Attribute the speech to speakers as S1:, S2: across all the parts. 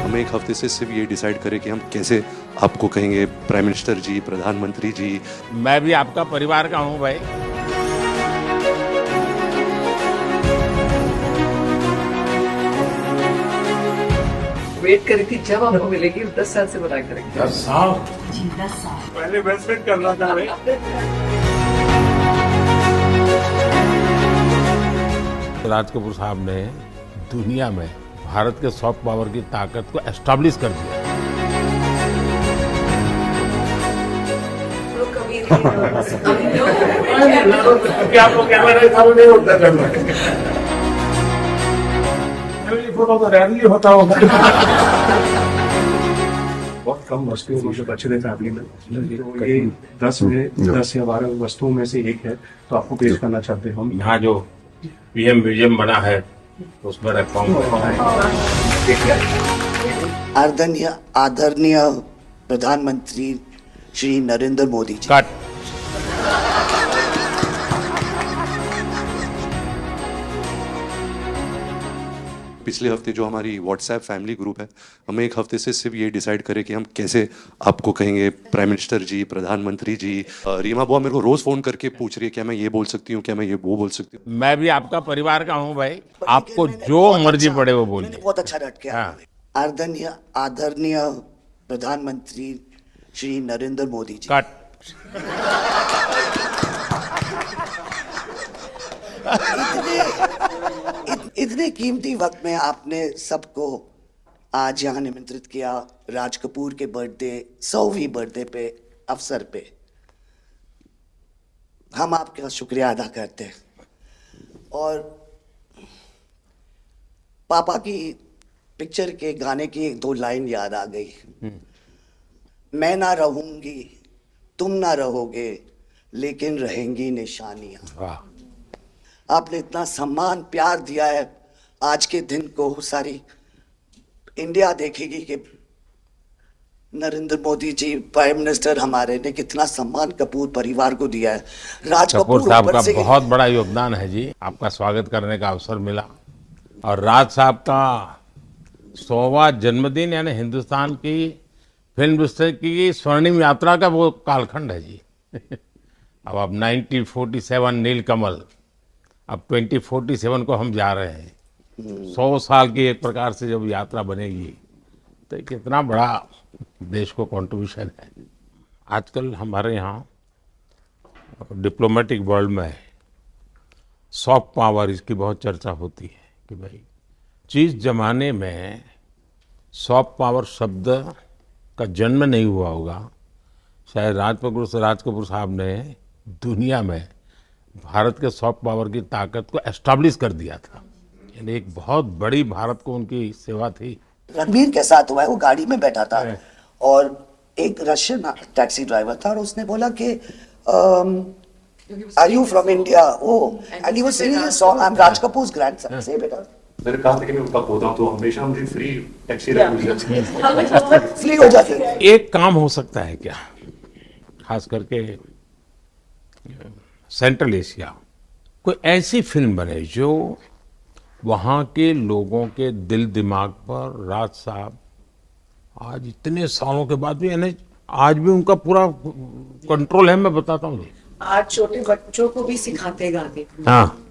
S1: हम एक हफ्ते से सिर्फ ये डिसाइड करें कि हम कैसे आपको कहेंगे प्राइम मिनिस्टर जी, प्रधानमंत्री जी।
S2: मैं भी आपका परिवार का हूं भाई।
S3: वेट करी थी जब आपको मिलेगी 10 साल से बनाए करेंगे।
S2: 10 साल
S4: जी 10 साल
S2: पहले वेलसेट करना था भाई। राज कपूर साहब ने दुनिया में भारत के सॉफ्ट पावर की ताकत को एस्टैब्लिश कर दिया।
S3: तो कभी नहीं
S2: क्या आपको कैमरा चालू नहीं होता करना? फोटो तो रैली होता होगा।
S5: बहुत कम वस्तुओं में जो बचे थे फैमिली में, तो ये 10 या 12 वस्तुओं में से एक है, तो आपको पेश करना चाहते हैं हम।
S2: यहाँ जो पीएम म्यूजियम बना है उसमें रखवाऊंगा।
S6: आदरणीय प्रधानमंत्री श्री नरेंद्र मोदी जी।
S2: कट।
S1: पिछले हफ्ते जो हमारी व्हाट्सएप फैमिली ग्रुप है, हम एक हफ्ते से सिर्फ ये डिसाइड करें कि हम कैसे आपको कहेंगे प्राइम मिनिस्टर जी, प्रधानमंत्री जी। रीमा बुआ मेरे को रोज फोन करके पूछ रही है क्या मैं ये बोल सकती हूँ, क्या मैं ये वो बोल सकती हूँ।
S2: मैं भी आपका परिवार का हूँ भाई, आपको जो मर्जी पड़े वो बोलिए।
S6: बहुत अच्छा रट के
S2: हाँ।
S6: आदरणीय प्रधानमंत्री श्री नरेंद्र मोदी जी।
S2: कट।
S6: इतने कीमती वक्त में आपने सबको आज यहाँ निमंत्रित किया राज कपूर के बर्थडे 100वीं बर्थडे पे अवसर पे। हम आपका शुक्रिया अदा करते हैं। और पापा की पिक्चर के गाने की एक दो लाइन याद आ गई। मैं ना रहूंगी, तुम ना रहोगे, लेकिन रहेंगी निशानियां।
S2: वाह।
S6: आपने इतना सम्मान प्यार दिया है, आज के दिन को सारी इंडिया देखेगी कि नरेंद्र मोदी जी प्राइम मिनिस्टर हमारे ने कितना सम्मान कपूर परिवार को दिया है। राज
S2: कपूर साहब
S6: ऊपर
S2: का
S6: से
S2: बहुत बड़ा योगदान है जी। आपका स्वागत करने का अवसर मिला और राज साहब का 100वां जन्मदिन यानी हिंदुस्तान की फिल्म इंडस्ट्री की स्वर्णिम यात्रा का वो कालखंड है जी। अब 1947 नीलकमल, अब 2047 को हम जा रहे हैं। 100 साल की एक प्रकार से जब यात्रा बनेगी तो कितना बड़ा देश को कंट्रीब्यूशन है। आजकल हमारे यहाँ डिप्लोमेटिक वर्ल्ड में सॉफ्ट पावर इसकी बहुत चर्चा होती है कि भाई जिस जमाने में सॉफ्ट पावर शब्द का जन्म नहीं हुआ होगा, शायद राज कपूर साहब ने दुनिया में भारत के सॉफ्ट पावर की ताकत को एस्टैब्लिश कर दिया था। यानी एक बहुत बड़ी भारत को उनकी सेवा थी।
S6: रणबीर के साथ हुआ है, वो गाड़ी में बैठा था और एक रशियन टैक्सी ड्राइवर था और उसने बोला कि are you from India? And he was singing a song, I am Raj Kapoor's grandson. से बेटा
S5: मैंने कहा था कि मैं उनका पोता हूं, तो हमेशा मुझे फ्री टैक्सी रखनी
S6: फ्री हो जाती है।
S2: एक काम हो सकता है क्या, खास करके सेंट्रल एशिया, कोई ऐसी फिल्म बने जो वहाँ के लोगों के दिल दिमाग पर राज साहब आज इतने सालों के बाद भी, यानी आज भी उनका पूरा कंट्रोल है। मैं बताता हूँ जी,
S3: आज छोटे बच्चों को भी सिखाते गाने।
S2: हाँ,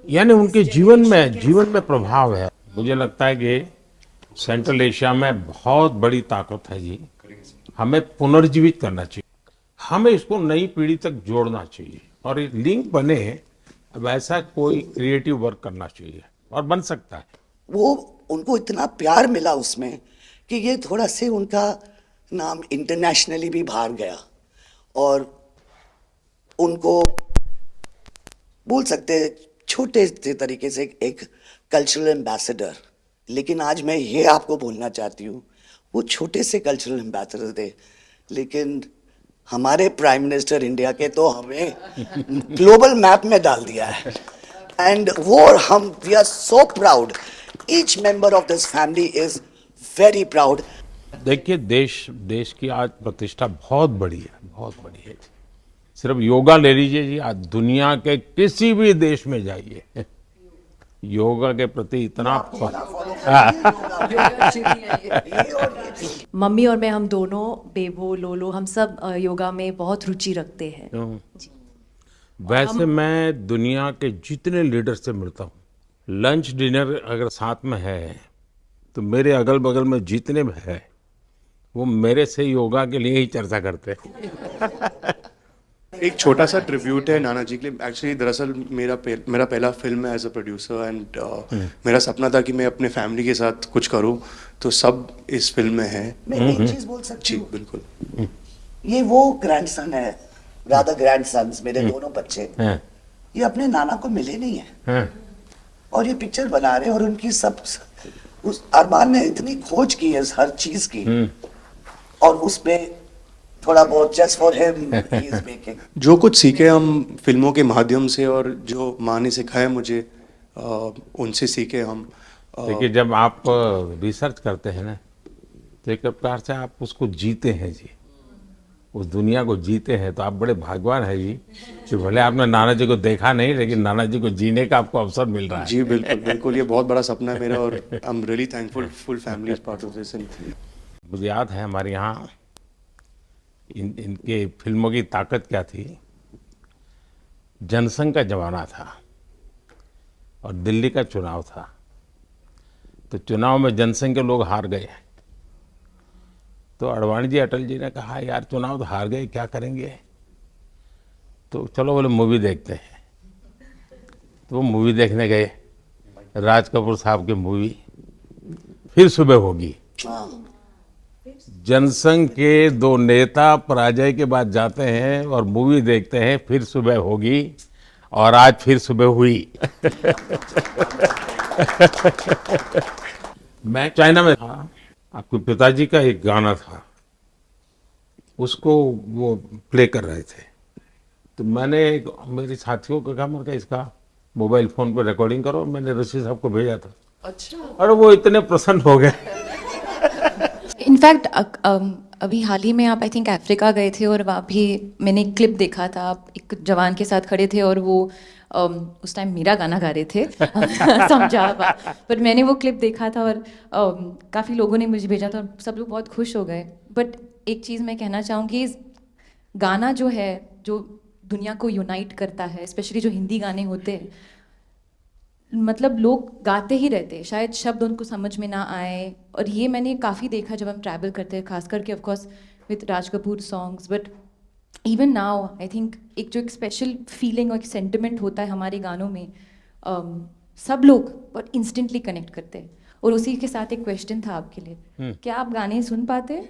S2: यानी उनके जीवन में प्रभाव है। मुझे लगता है कि सेंट्रल एशिया में बहुत बड़ी ताकत है जी। हमें पुनर्जीवित करना चाहिए, हमें इसको नई पीढ़ी तक जोड़ना चाहिए और एक लिंक बने, वैसा कोई क्रिएटिव वर्क करना चाहिए और बन सकता है।
S6: वो उनको इतना प्यार मिला उसमें कि ये थोड़ा से उनका नाम इंटरनेशनली भी बाहर गया और उनको बोल सकते हैं छोटे से तरीके से एक कल्चरल एम्बेसडर। लेकिन आज मैं ये आपको बोलना चाहती हूँ, वो छोटे से कल्चरल एम्बेसडर थे, लेकिन हमारे प्राइम मिनिस्टर इंडिया के तो हमें ग्लोबल मैप में डाल दिया है। एंड वो हम we are so proud, each member of this family is very proud.
S2: देखिए देश की आज प्रतिष्ठा बहुत बड़ी है। सिर्फ योगा ले लीजिए जी, आज दुनिया के किसी भी देश में जाइए, योगा के प्रति इतना
S4: मम्मी और मैं, हम दोनों, बेबो, लोलो, हम सब योगा में बहुत रुचि रखते हैं।
S2: वैसे मैं दुनिया के जितने लीडर से मिलता हूँ, लंच डिनर अगर साथ में है तो मेरे अगल बगल में जितने भी है वो मेरे से योगा के लिए ही चर्चा करते हैं।
S5: एक छोटा सा ट्रिब्यूट है नाना जी के लिए। एक्चुअली दरअसल मेरा पहला फिल्म है एज अ प्रोड्यूसर, एंड मेरा सपना था कि मैं अपने फैमिली के साथ कुछ करूं, तो सब इस फिल्म में है।
S6: मैं एक चीज बोल सकती
S5: जी
S6: हूँ,
S5: बिल्कुल।
S6: ये वो ग्रैंडसन है, राधा ग्रैंडसन्स, मेरे दोनों बच्चे,
S2: हैं,
S6: ये अपने नाना को मिले नहीं है
S2: हैं।
S6: और ये पिक्चर बना रहे हैं, और उनकी सब उस अरमान ने इतनी खोज की है हर चीज की, और उसमें थोड़ा बहुत just for him he is making.
S5: जो कुछ सीखे हम फिल्मों के माध्यम से, और जो माँ ने सिखाया मुझे, उनसे सीखे हम।
S2: देखिए, जब आप रिसर्च करते हैं ना, तो एक प्रकार से आप उसको जीते हैं जी, उस दुनिया को जीते हैं। तो आप बड़े भाग्यवान हैं जी कि भले आपने नाना जी को देखा नहीं, लेकिन नाना जी को जीने का आपको अवसर मिल रहा है।
S5: जी बिल्कुल बिल्कुल, ये बहुत बड़ा सपना है मेरा, और I am really thankful, full family is part of this.
S2: मुझे याद है हमारे यहाँ इनके फिल्मों की ताकत क्या थी। जनसंघ का जमाना था और दिल्ली का चुनाव था, तो चुनाव में जनसंघ के लोग हार गए। तो अडवाणी जी, अटल जी ने कहा, यार चुनाव तो हार गए, क्या करेंगे, तो चलो बोले मूवी देखते हैं। तो वो मूवी देखने गए, राज कपूर साहब की मूवी फिर सुबह होगी। जनसंघ के दो नेता पराजय के बाद जाते हैं और मूवी देखते हैं फिर सुबह होगी, और आज फिर सुबह हुई। मैं चाइना में था, आपके पिताजी का एक गाना था, उसको वो प्ले कर रहे थे। तो मैंने मेरे साथियों को कहा, मैंने कहा इसका मोबाइल फोन पर रिकॉर्डिंग करो। मैंने ऋषि साहब को भेजा था।
S3: अच्छा,
S2: और वो इतने प्रसन्न हो गए।
S4: इनफैक्ट अभी हाल ही में आप, आई थिंक, अफ्रीका गए थे, और वहाँ भी मैंने एक क्लिप देखा था, आप एक जवान के साथ खड़े थे और वो उस टाइम मेरा गाना गा रहे थे। समझा, पर मैंने वो क्लिप देखा था और काफ़ी लोगों ने मुझे भेजा था और सब लोग बहुत खुश हो गए। बट एक चीज़ मैं कहना चाहूँगी, गाना जो है, जो दुनिया को यूनाइट करता है, स्पेशली जो हिंदी गाने होते हैं, मतलब लोग गाते ही रहते हैं, शायद शब्द उनको समझ में ना आए। और ये मैंने काफ़ी देखा जब हम ट्रैवल करते हैं, खास करके of course with Raj Kapoor songs, but even now I think एक जो एक स्पेशल फीलिंग और एक सेंटिमेंट होता है हमारे गानों में, सब लोग बहुत इंस्टेंटली कनेक्ट करते हैं। और उसी के साथ एक क्वेश्चन था आपके लिए, क्या आप गाने सुन पाते हैं?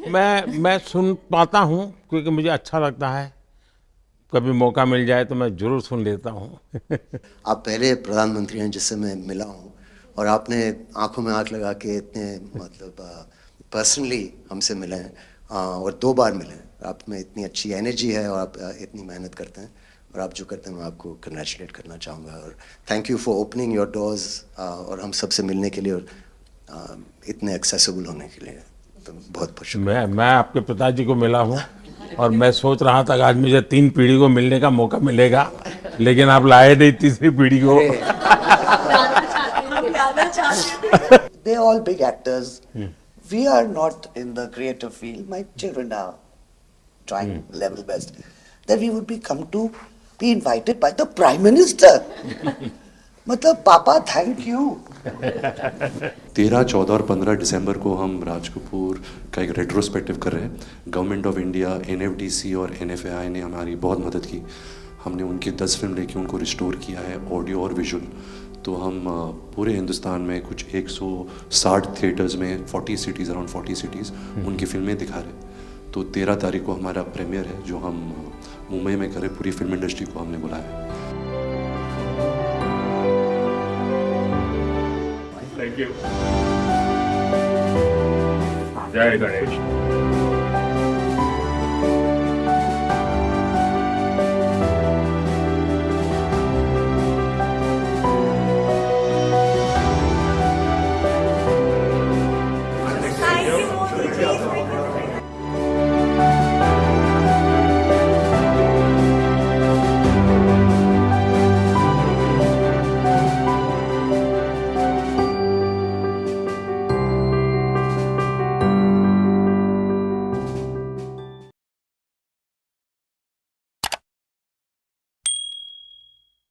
S2: मैं सुन पाता हूँ, क्योंकि मुझे अच्छा लगता है। कभी मौका मिल जाए तो मैं जरूर सुन लेता हूँ।
S7: आप पहले प्रधानमंत्री हैं जिससे मैं मिला हूँ, और आपने आंखों में आंख लगा के इतने मतलब पर्सनली हमसे मिले हैं, और 2 बार मिले हैं। आप में इतनी अच्छी एनर्जी है, और आप इतनी मेहनत करते हैं, और आप जो करते हैं मैं आपको कंग्रेचुलेट करना चाहूँगा। और thank you for opening your doors, और हम सबसे मिलने के लिए, और इतने एक्सेसिबल होने के लिए, तो बहुत बहुत शुक्रिया।
S2: मैं आपके पिताजी को मिला हूँ, और मैं सोच रहा था कि आज मुझे 3 पीढ़ी को मिलने का मौका मिलेगा, लेकिन आप लाए नहीं तीसरी पीढ़ी को।
S6: They're all big actors. We are not in the creative field. My children are trying level best. That we would be invited by the Prime Minister. मतलब पापा थैंक यू।
S1: 13, 14 और 15 दिसंबर को हम राज कपूर का एक रेट्रोस्पेक्टिव कर रहे हैं। गवर्नमेंट ऑफ इंडिया, NFDC और NFAI ने हमारी बहुत मदद की। हमने उनकी 10 फिल्म लेके उनको रिस्टोर किया है, ऑडियो और विजुअल। तो हम पूरे हिंदुस्तान में कुछ 160 थिएटर्स में 40 सिटीज़, अराउंड 40 सिटीज़ उनकी फिल्में दिखा रहे हैं। तो 13 तारीख को हमारा प्रीमियर है, जो हम मुंबई में करें। पूरी फिल्म इंडस्ट्री को हमने बुलाया है।
S5: Thank you. जय गणेश।